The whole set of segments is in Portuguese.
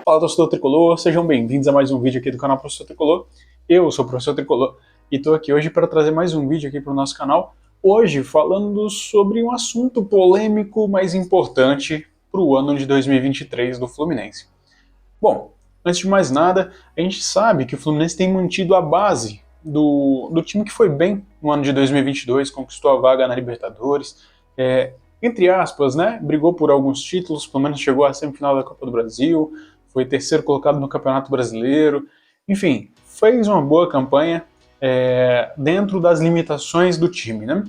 Fala, torcedor tricolor, sejam bem-vindos a mais um vídeo aqui do canal Professor Tricolor. Eu sou o Professor Tricolor e estou aqui hoje para trazer mais um vídeo aqui para o nosso canal. Hoje falando sobre um assunto polêmico, mas importante para o ano de 2023 do Fluminense. Bom, antes de mais nada, a gente sabe que o Fluminense tem mantido a base do time que foi bem no ano de 2022, conquistou a vaga na Libertadores, entre aspas, né, brigou por alguns títulos, pelo menos chegou à semifinal da Copa do Brasil, foi terceiro colocado no Campeonato Brasileiro, enfim, fez uma boa campanha dentro das limitações do time, né?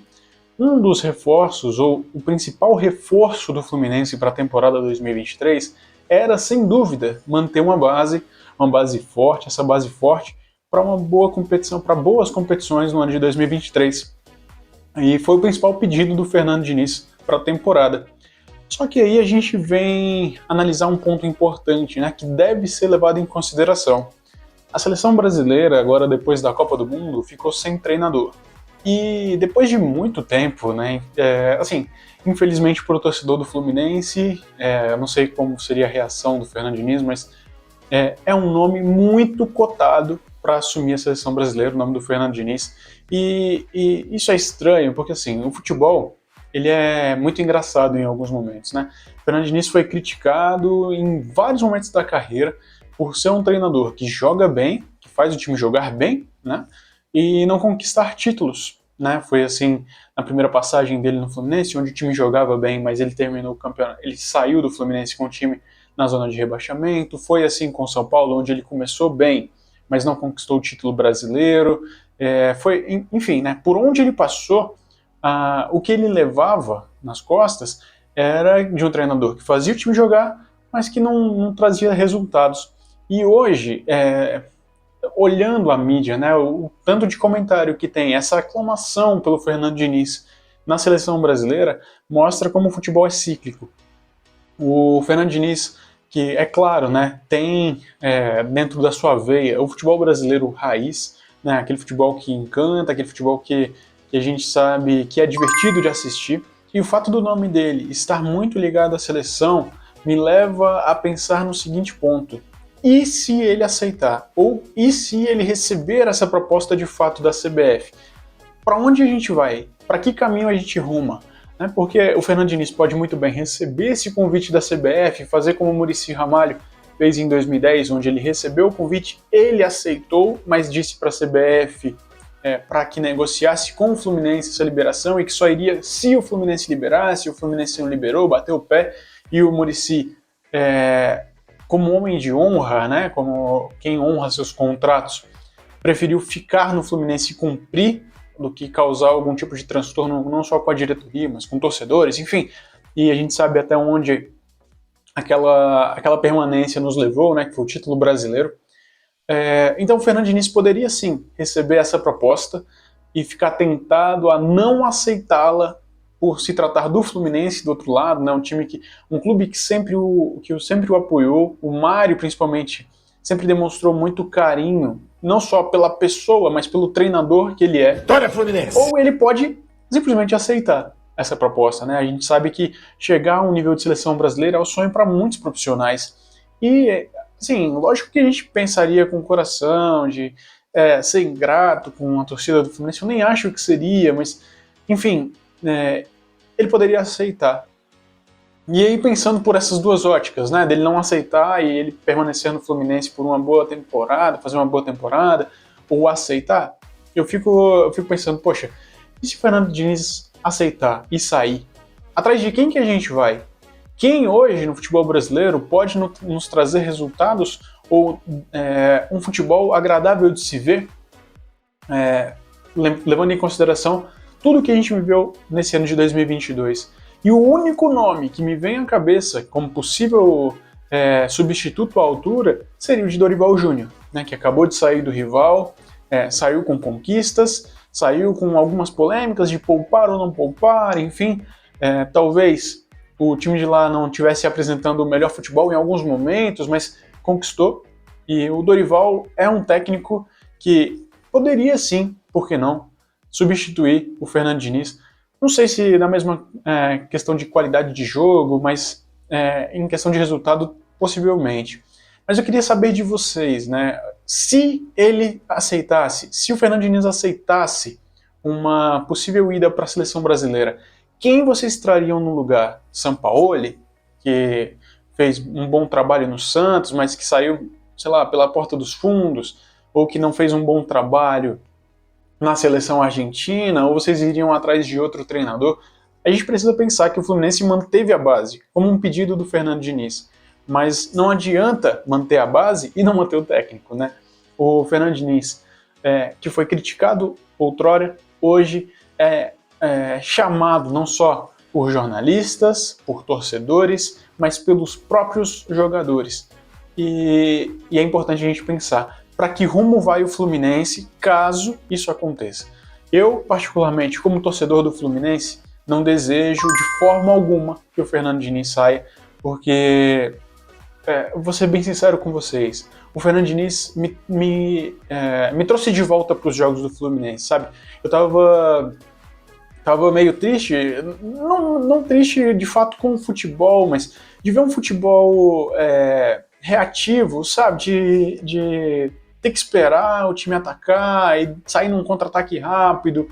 Um dos reforços, ou o principal reforço do Fluminense para a temporada 2023, era, sem dúvida, manter uma base forte, essa base forte, para uma boa competição, para boas competições no ano de 2023. E foi o principal pedido do Fernando Diniz para a temporada. Só que aí a gente vem analisar um ponto importante, né, que deve ser levado em consideração. A seleção brasileira, agora depois da Copa do Mundo, ficou sem treinador. E depois de muito tempo, né, infelizmente para o torcedor do Fluminense, eu não sei como seria a reação do Fernando Diniz, mas é um nome muito cotado para assumir a seleção brasileira, o nome do Fernando Diniz. E isso é estranho, porque assim, o futebol ele é muito engraçado em alguns momentos, né? O Fernando Diniz foi criticado em vários momentos da carreira por ser um treinador que joga bem, que faz o time jogar bem, né? E não conquistar títulos, né? Foi assim na primeira passagem dele no Fluminense, onde o time jogava bem, mas ele terminou o campeonato, ele saiu do Fluminense com o time na zona de rebaixamento. Foi assim com o São Paulo, onde ele começou bem, mas não conquistou o título brasileiro. Enfim, né? Por onde ele passou, o que ele levava nas costas era de um treinador que fazia o time jogar, mas que não trazia resultados. E hoje, olhando a mídia, né, o tanto de comentário que tem, essa aclamação pelo Fernando Diniz na seleção brasileira, mostra como o futebol é cíclico. O Fernando Diniz, que é claro, né, tem dentro da sua veia o futebol brasileiro raiz, né, aquele futebol que encanta, aquele futebol que a gente sabe que é divertido de assistir, e o fato do nome dele estar muito ligado à seleção me leva a pensar no seguinte ponto: e se ele aceitar? Ou e se ele receber essa proposta de fato da CBF? Para onde a gente vai? Para que caminho a gente ruma? Né? Porque o Fernando Diniz pode muito bem receber esse convite da CBF, fazer como o Muricy Ramalho fez em 2010, onde ele recebeu o convite, ele aceitou, mas disse para a CBF para que negociasse com o Fluminense essa liberação e que só iria se o Fluminense liberasse. O Fluminense não liberou, bateu o pé, e o Muricy, como homem de honra, né, como quem honra seus contratos, preferiu ficar no Fluminense e cumprir do que causar algum tipo de transtorno, não só com a diretoria, mas com torcedores, enfim. E a gente sabe até onde aquela permanência nos levou, né, que foi o título brasileiro. Então o Fernando Diniz poderia sim receber essa proposta e ficar tentado a não aceitá-la por se tratar do Fluminense do outro lado, né, um clube que sempre o apoiou. O Mário, principalmente, sempre demonstrou muito carinho, não só pela pessoa, mas pelo treinador que ele é. Vitória Fluminense! Ou ele pode simplesmente aceitar essa proposta, né? A gente sabe que chegar a um nível de seleção brasileira é o sonho para muitos profissionais. E, assim, lógico que a gente pensaria com o coração de ser ingrato com a torcida do Fluminense. Eu nem acho que seria, mas, enfim, ele poderia aceitar. E aí, pensando por essas duas óticas, né, dele não aceitar e ele permanecer no Fluminense por uma boa temporada, fazer uma boa temporada, ou aceitar, eu fico pensando, poxa, e se o Fernando Diniz aceitar e sair? Atrás de quem que a gente vai? Quem hoje no futebol brasileiro pode nos trazer resultados ou um futebol agradável de se ver, levando em consideração tudo que a gente viveu nesse ano de 2022. E o único nome que me vem à cabeça como possível substituto à altura seria o de Dorival Júnior, né, que acabou de sair do rival, saiu com conquistas, saiu com algumas polêmicas de poupar ou não poupar, enfim. Talvez o time de lá não estivesse apresentando o melhor futebol em alguns momentos, mas conquistou. E o Dorival é um técnico que poderia sim, por que não, substituir o Fernando Diniz. Não sei se na mesma questão de qualidade de jogo, mas em questão de resultado, possivelmente. Mas eu queria saber de vocês, né? Se ele aceitasse, se o Fernando Diniz aceitasse uma possível ida para a seleção brasileira, quem vocês trariam no lugar? Sampaoli, que fez um bom trabalho no Santos, mas que saiu, sei lá, pela porta dos fundos, ou que não fez um bom trabalho na seleção argentina, ou vocês iriam atrás de outro treinador? A gente precisa pensar que o Fluminense manteve a base, como um pedido do Fernando Diniz. Mas não adianta manter a base e não manter o técnico, né? O Fernando Diniz, que foi criticado outrora, hoje é chamado não só por jornalistas, por torcedores, mas pelos próprios jogadores. E é importante a gente pensar para que rumo vai o Fluminense caso isso aconteça. Eu, particularmente, como torcedor do Fluminense, não desejo de forma alguma que o Fernando Diniz saia, porque, vou ser bem sincero com vocês, o Fernando Diniz me trouxe de volta para os jogos do Fluminense, sabe? Eu tava meio triste, não triste de fato com o futebol, mas de ver um futebol reativo, sabe? De ter que esperar o time atacar e sair num contra-ataque rápido,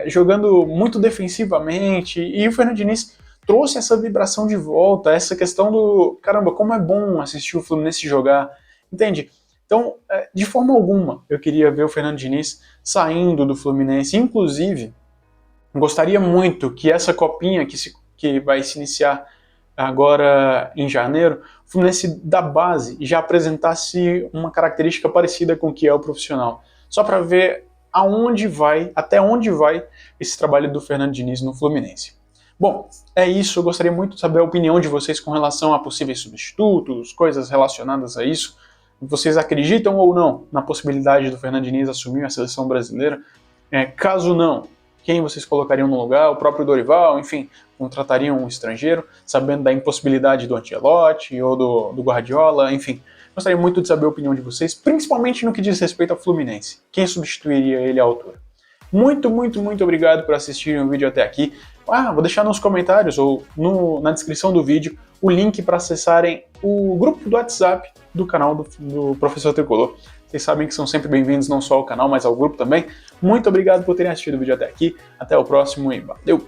jogando muito defensivamente. E o Fernando Diniz trouxe essa vibração de volta, essa questão do caramba, como é bom assistir o Fluminense jogar, entende? Então, de forma alguma, eu queria ver o Fernando Diniz saindo do Fluminense. Inclusive, gostaria muito que essa copinha que vai se iniciar agora em janeiro, o Fluminense da base já apresentasse uma característica parecida com o que é o profissional. Só para ver até onde vai esse trabalho do Fernando Diniz no Fluminense. Bom, é isso. Eu gostaria muito de saber a opinião de vocês com relação a possíveis substitutos, coisas relacionadas a isso. Vocês acreditam ou não na possibilidade do Fernando Diniz assumir a seleção brasileira? Caso não, quem vocês colocariam no lugar? O próprio Dorival, enfim, contratariam um estrangeiro, sabendo da impossibilidade do Ancelotti ou do Guardiola, enfim. Gostaria muito de saber a opinião de vocês, principalmente no que diz respeito ao Fluminense. Quem substituiria ele à altura? Muito, muito, muito obrigado por assistirem o vídeo até aqui. Vou deixar nos comentários ou na descrição do vídeo o link para acessarem o grupo do WhatsApp do canal do Professor Tricolor. Vocês sabem que são sempre bem-vindos não só ao canal, mas ao grupo também. Muito obrigado por terem assistido o vídeo até aqui. Até o próximo e valeu!